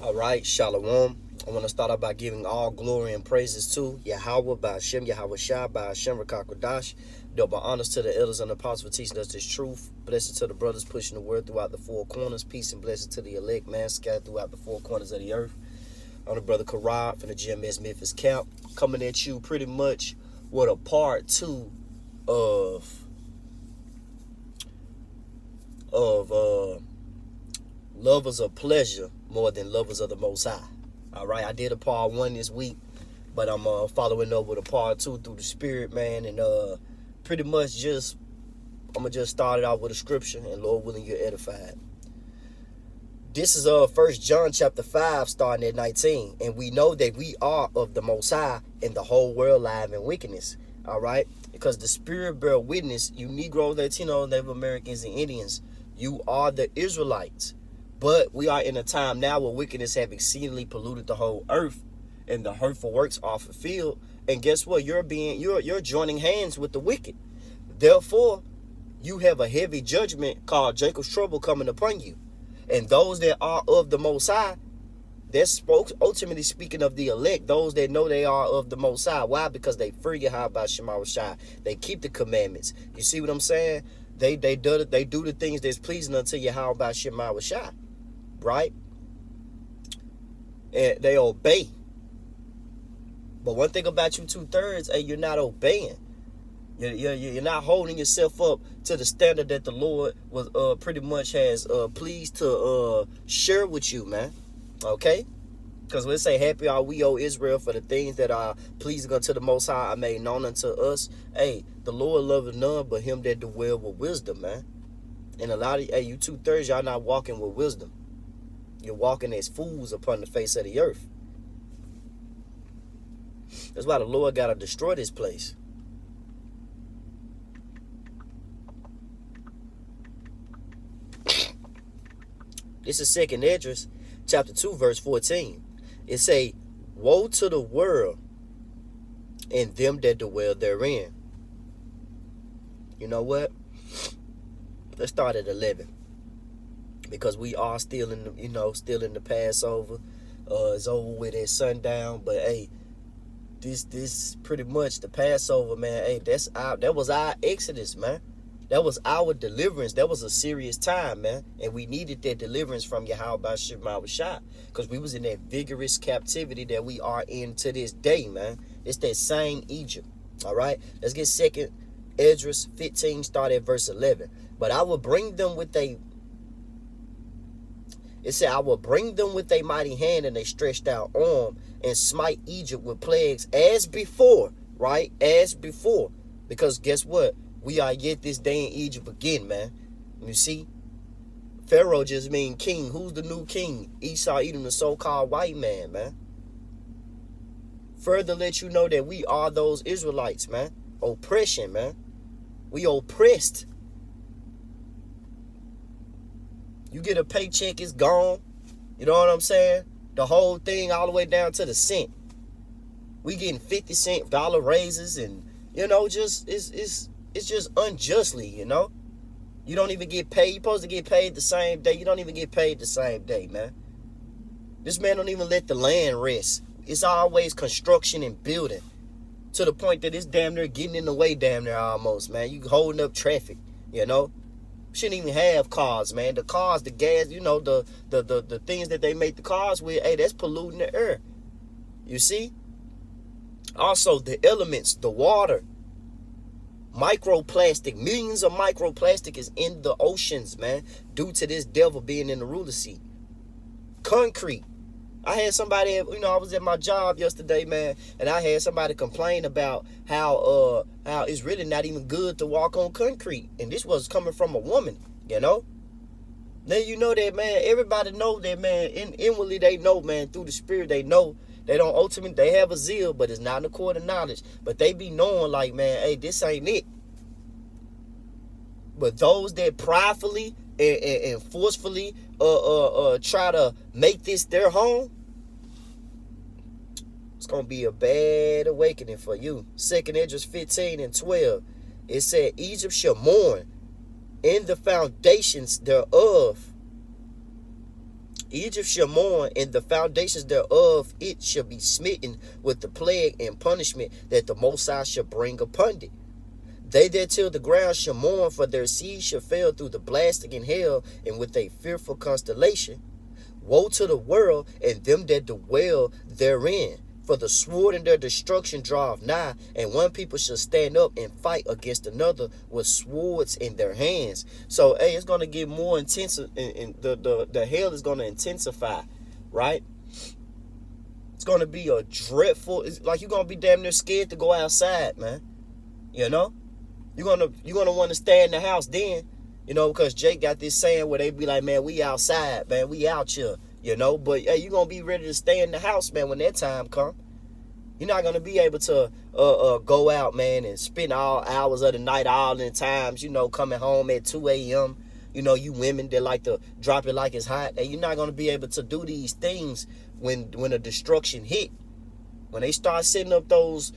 All right, Shalom. I want to start out by giving all glory and praises to Yahweh, by Hashem, Yahweh Shai, by Hashem, Rakakwadash. Double honors to the elders and apostles for teaching us this truth. Blessings to the brothers pushing the word throughout the four corners. Peace and blessings to the elect, man, scattered throughout the four corners of the earth. I'm the brother Karad from the GMS Memphis Camp, coming at you pretty much with a part two of lovers of pleasure more than lovers of the Most High. All right, I did a part one this week, but I'm following up with a part two through the Spirit, man, and pretty much I'm gonna just start it out with a scripture, and Lord willing, you're edified. This is 1 John chapter 5, starting at 19, and we know that we are of the Most High, and the whole world live in wickedness. All right, because the Spirit bear witness, you Negroes, Latinos, Native Americans, and Indians, you are the Israelites. But we are in a time now where wickedness have exceedingly polluted the whole earth, and the hurtful works are fulfilled. And guess what? You're joining hands with the wicked. Therefore, you have a heavy judgment called Jacob's trouble coming upon you. And those that are of the Most High, that's ultimately speaking of the elect, those that know they are of the Most High. Why? Because they fear Yahweh Shema Shai. They keep the commandments. You see what I'm saying? They do the things that's pleasing unto Yahweh Shema Shai. Right? And they obey. But one thing about you 2/3, hey, you're not obeying. You're not holding yourself up to the standard that the Lord was pretty much has pleased to share with you, man. Okay? Because let's say, happy are we, O Israel, for the things that are pleasing unto the Most High are made known unto us. Hey, the Lord loveth none but him that dwell with wisdom, man. And a lot of you 2/3, y'all not walking with wisdom. You're walking as fools upon the face of the earth. That's why the Lord got to destroy this place. This is 2nd Esdras, chapter 2, verse 14. It say, woe to the world and them that dwell therein. You know what? Let's start at 11. Because we are still in the Passover. It's over with at sundown. But hey, this pretty much the Passover, man. Hey, that was our exodus, man. That was our deliverance. That was a serious time, man. And we needed that deliverance from Yahweh Shema Shai. Because we was in that vigorous captivity that we are in to this day, man. It's that same Egypt. All right. Let's get 2nd Esdras 15, start at verse 11. But I will bring them with It said, I will bring them with a mighty hand and a stretched out arm and smite Egypt with plagues as before, right? As before. Because guess what? We are yet this day in Egypt again, man. You see? Pharaoh just mean king. Who's the new king? Esau, Edom, the so-called white man, man. Further let you know that we are those Israelites, man. Oppression, man. We oppressed. You get a paycheck, it's gone. You know what I'm saying? The whole thing all the way down to the cent. We getting 50-cent dollar raises, and just it's just unjustly, You don't even get paid. You're supposed to get paid the same day. You don't even get paid the same day, man. This man don't even let the land rest. It's always construction and building. To the point that it's damn near getting in the way, damn near almost, man. You holding up traffic, Shouldn't even have cars, man. The cars, the gas, the things that they make the cars with, hey, that's polluting the air. You see? Also, the elements, the water, microplastic, millions of microplastic is in the oceans, man, due to this devil being in the ruler seat. Concrete. I had somebody, I was at my job yesterday, man, and I had somebody complain about how it's really not even good to walk on concrete. And this was coming from a woman, Now you know that, man, everybody know that, man, inwardly they know, man, through the Spirit they know. They don't ultimately, they have a zeal, but it's not in the court of knowledge. But they be knowing like, man, hey, this ain't it. But those that pridefully and forcefully try to make this their home, it's going to be a bad awakening for you. 2nd Esdras 15 and 12. It said, Egypt shall mourn in the foundations thereof Egypt shall mourn, and the foundations thereof it shall be smitten with the plague and punishment that the Most High shall bring upon it. They that till the ground shall mourn, for their seed shall fail through the blasting in hell, and with a fearful constellation. Woe to the world and them that dwell therein, for the sword and their destruction draweth nigh, and one people shall stand up and fight against another with swords in their hands. So, hey, it's going to get more intense, and the hell is going to intensify, right? It's going to be a dreadful, it's like you're going to be damn near scared to go outside, man. You know? You're gonna want to stay in the house then, you know, because Jake got this saying where they be like, man, we outside, man, we out here, you know. But hey, you're gonna be ready to stay in the house, man, when that time come. You're not gonna be able to go out, man, and spend all hours of the night, all in times, you know, coming home at 2 a.m. You know, you women that like to drop it like it's hot. Hey, you're not gonna be able to do these things when a destruction hit. When they start setting up those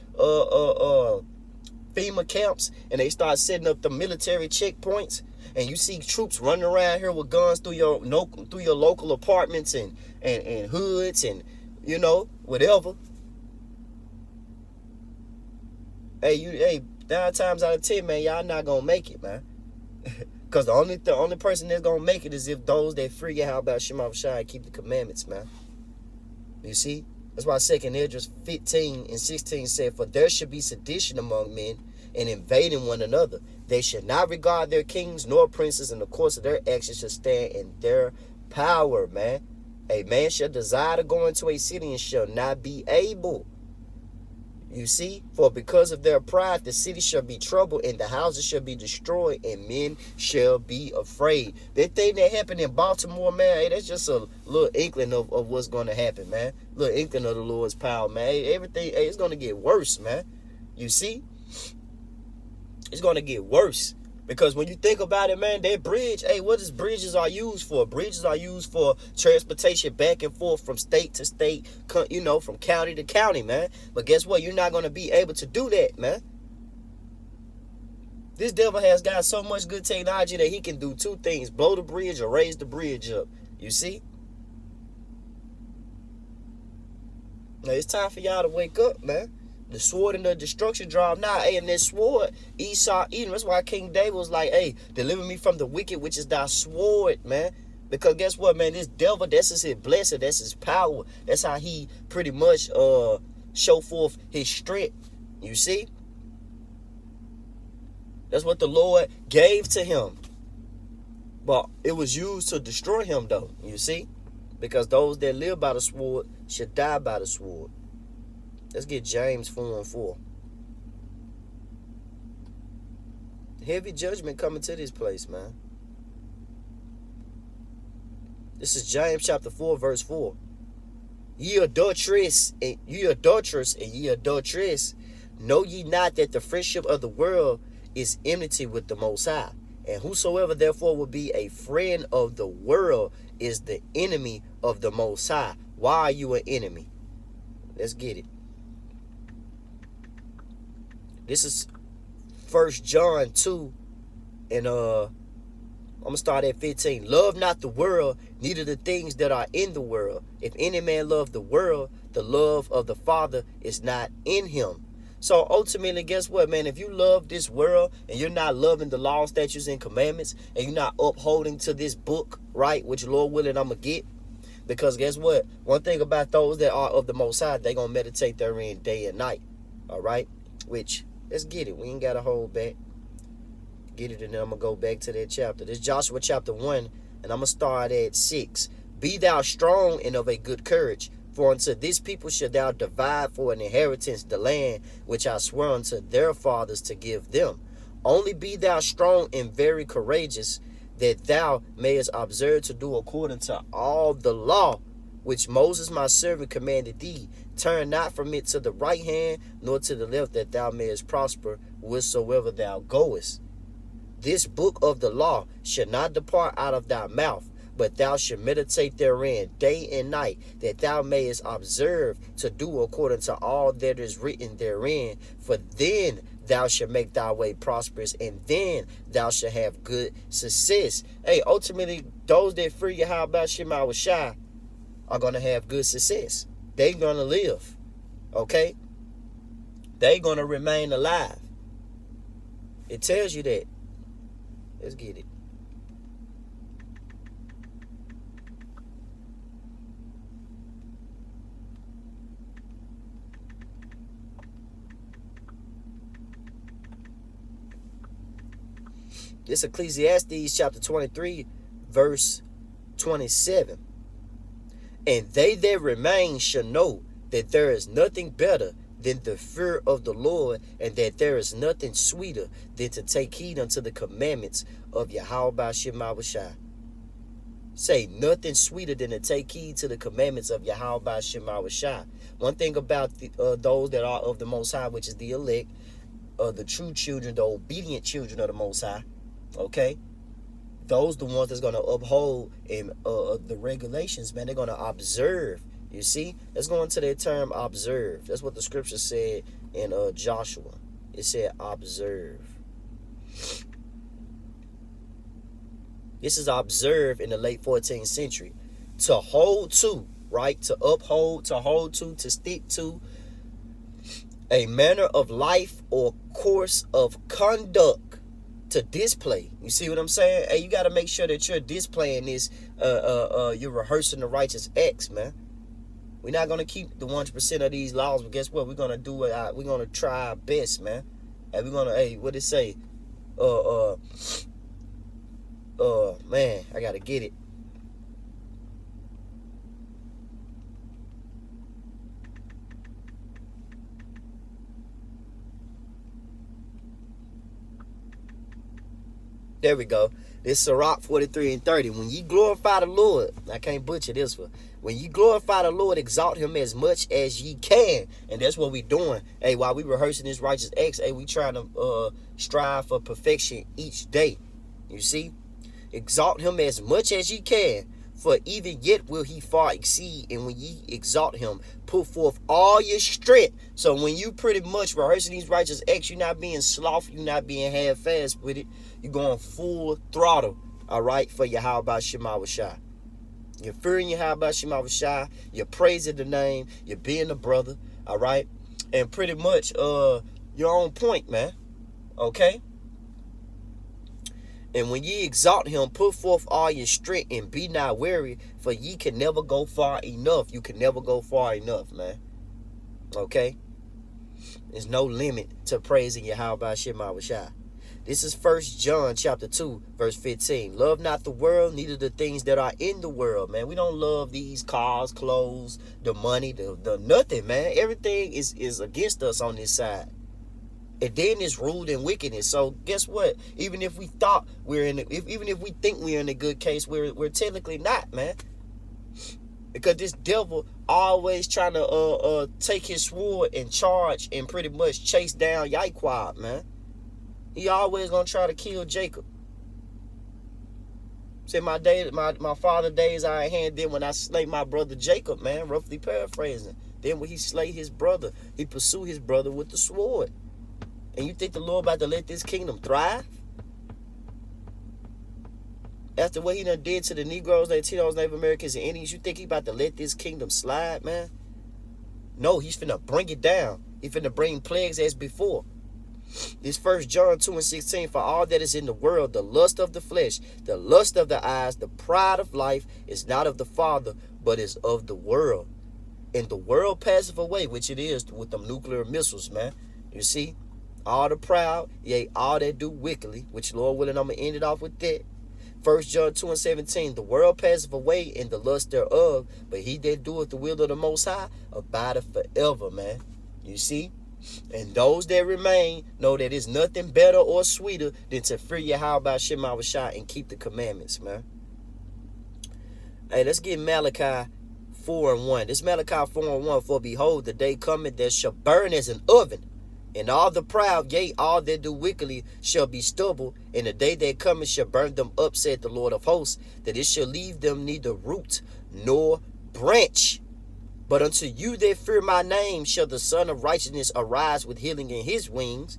FEMA camps, and they start setting up the military checkpoints, and you see troops running around here with guns through your local apartments and hoods and, you know, whatever. Hey, 9 times out of 10, man, y'all not gonna make it, man. Cause the only person that's gonna make it is if those that fear how about Shema Shai keep the commandments, man. You see? That's why 2 Esdras 15 and 16 said, for there should be sedition among men and invading one another. They should not regard their kings nor princes, and the course of their actions should stand in their power, man. A man shall desire to go into a city and shall not be able. You see, for because of their pride, the city shall be troubled, and the houses shall be destroyed, and men shall be afraid. That thing that happened in Baltimore, man, hey, that's just a little inkling of what's going to happen, man. A little inkling of the Lord's power, man. Hey, everything, hey, it's going to get worse, man. You see? It's going to get worse. Because when you think about it, man, that bridge, hey, what is bridges are used for? Bridges are used for transportation back and forth from state to state, you know, from county to county, man. But guess what? You're not going to be able to do that, man. This devil has got so much good technology that he can do 2 things: blow the bridge or raise the bridge up. You see? Now, it's time for y'all to wake up, man. The sword and the destruction draw nigh. Hey, and that sword, Esau eating. That's why King David was like, hey, deliver me from the wicked, which is thy sword, man. Because guess what, man? This devil, that's his blessing. That's his power. That's how he pretty much show forth his strength. You see? That's what the Lord gave to him. But it was used to destroy him, though. You see? Because those that live by the sword should die by the sword. Let's get James 4:4. Heavy judgment coming to this place, man. This is James chapter 4, verse 4. Ye adulterous and ye adulteress, know ye not that the friendship of the world is enmity with the Most High? And whosoever therefore will be a friend of the world is the enemy of the Most High. Why are you an enemy? Let's get it. This is 1 John 2, and I'm going to start at 15. Love not the world, neither the things that are in the world. If any man love the world, the love of the Father is not in him. So ultimately, guess what, man? If you love this world and you're not loving the laws, statutes, and commandments, and you're not upholding to this book, right, which Lord willing I'm going to get, because guess what? One thing about those that are of the Most High, they're going to meditate therein day and night, all right? Which... let's get it. We ain't got to hold back. Get it, and then I'm going to go back to that chapter. This is Joshua chapter 1, and I'm going to start at 6. Be thou strong and of a good courage, for unto this people shalt thou divide for an inheritance the land which I swear unto their fathers to give them. Only be thou strong and very courageous, that thou mayest observe to do according to all the law which Moses my servant commanded thee. Turn not from it to the right hand, nor to the left, that thou mayest prosper whithersoever thou goest. This book of the law shall not depart out of thy mouth, but thou shalt meditate therein day and night, that thou mayest observe to do according to all that is written therein. For then thou shalt make thy way prosperous, and then thou shalt have good success. Hey, ultimately, those that fear Yahweh Shema Shai, are going to have good success. They're going to live. Okay? They're going to remain alive. It tells you that. Let's get it. This Ecclesiastes chapter 23, verse 27. And they that remain shall know that there is nothing better than the fear of the Lord, and that there is nothing sweeter than to take heed unto the commandments of Yahweh Shema Shai. Say, nothing sweeter than to take heed to the commandments of Yahweh Shema Shai. One thing about those that are of the Most High, which is the elect, the true children, the obedient children of the Most High, okay? Those the ones that's going to uphold and the regulations, man. They're going to observe. You see? Let's go into that term observe. That's what the scripture said in Joshua. It said observe. This is observed in the late 14th century. To hold to, right? To uphold, to hold to stick to a manner of life or course of conduct. To display. You see what I'm saying? Hey, you got to make sure that you're displaying this, you're rehearsing the righteous acts, man. We're not going to keep the 100% of these laws, but guess what? We're going to do it. We're going to try our best, man. And we're going to, hey, what it say? Man, I got to get it. There we go. This Sirach 43 and 30. When ye glorify the Lord, I can't butcher this one. When ye glorify the Lord, exalt him as much as ye can. And that's what we doing. Hey, while we rehearsing this righteous acts, hey, we trying to strive for perfection each day. You see? Exalt him as much as ye can. For even yet will he far exceed. And when ye exalt him, put forth all your strength. So when you pretty much rehearsing these righteous acts, you're not being slothful, you're not being half-assed with it. You're going full throttle, all right, for Yahweh Shema Shai. You're fearing Yahweh Shema Shai. You're praising the name. You're being a brother, all right? And pretty much you're on point, man, okay? And when ye exalt him, put forth all your strength and be not weary, for ye can never go far enough. You can never go far enough, man. Okay? There's no limit to praising Yahweh Shema Shai. This is 1 John chapter 2, verse 15. Love not the world, neither the things that are in the world, man. We don't love these cars, clothes, the money, the nothing, man. Everything is against us on this side. And then it's ruled in wickedness. So guess what? Even if we thought we're in, even if we think we're in a good case, we're technically not, man. Because this devil always trying to take his sword and charge and pretty much chase down Yahweh, man. He always gonna try to kill Jacob. Say my father days are at hand. Then when I slay my brother Jacob, man, roughly paraphrasing. Then when he slay his brother, he pursue his brother with the sword. And you think the Lord about to let this kingdom thrive? After what he done did to the Negroes, Latinos, Native Americans, and Indians, you think he about to let this kingdom slide, man? No, he's finna bring it down. He finna bring plagues as before. This 1 John 2 and 16, for all that is in the world, the lust of the flesh, the lust of the eyes, the pride of life is not of the Father, but is of the world. And the world passeth away, which it is with them nuclear missiles, man. You see? All the proud, yea, all that do wickedly, which Lord willing, I'm going to end it off with that. 1 John 2 and 17, the world passeth away in the lust thereof, but he that doeth the will of the Most High abideth forever, man. You see? And those that remain know that it's nothing better or sweeter than to fear Yahweh Shema Shai and keep the commandments, man. Hey, let's get Malachi 4 and 1. This Malachi 4 and 1, for behold, the day cometh that shall burn as an oven. And all the proud, yea, all that do wickedly, shall be stubble. And the day that cometh shall burn them up, said the Lord of hosts, that it shall leave them neither root nor branch. But unto you that fear my name shall the Son of Righteousness arise with healing in his wings.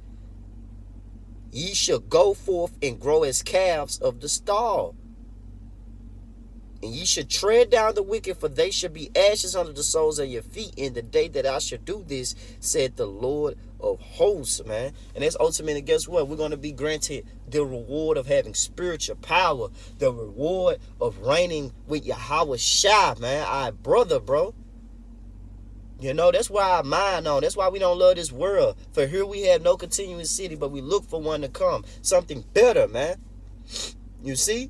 Ye shall go forth and grow as calves of the stall. And ye should tread down the wicked, for they shall be ashes under the soles of your feet in the day that I shall do this, said the Lord of hosts, man. And that's ultimately, guess what? We're going to be granted the reward of having spiritual power, the reward of reigning with Yahweh Shai, man, our brother, bro. You know, that's why our mind on. That's why we don't love this world. For here we have no continuous city, but we look for one to come. Something better, man. You see?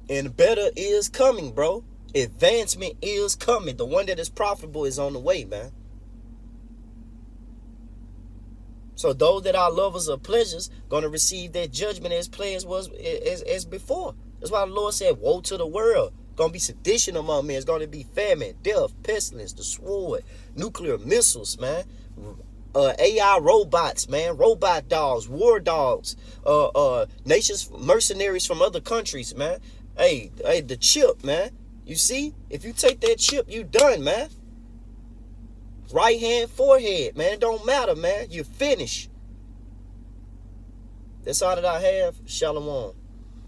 And better is coming, bro. Advancement is coming. The one that is profitable is on the way, man. So those that are lovers of pleasures going to receive that judgment as plain as before. That's why the Lord said, woe to the world. Going to be sedition among men. It's going to be famine, death, pestilence, the sword, nuclear missiles, man. AI robots, man. Robot dogs, war dogs, nations, mercenaries from other countries, man. Hey, the chip, man. You see? If you take that chip, you done, man. Right hand, forehead, man. It don't matter, man. You finish. That's all that I have. Shalom.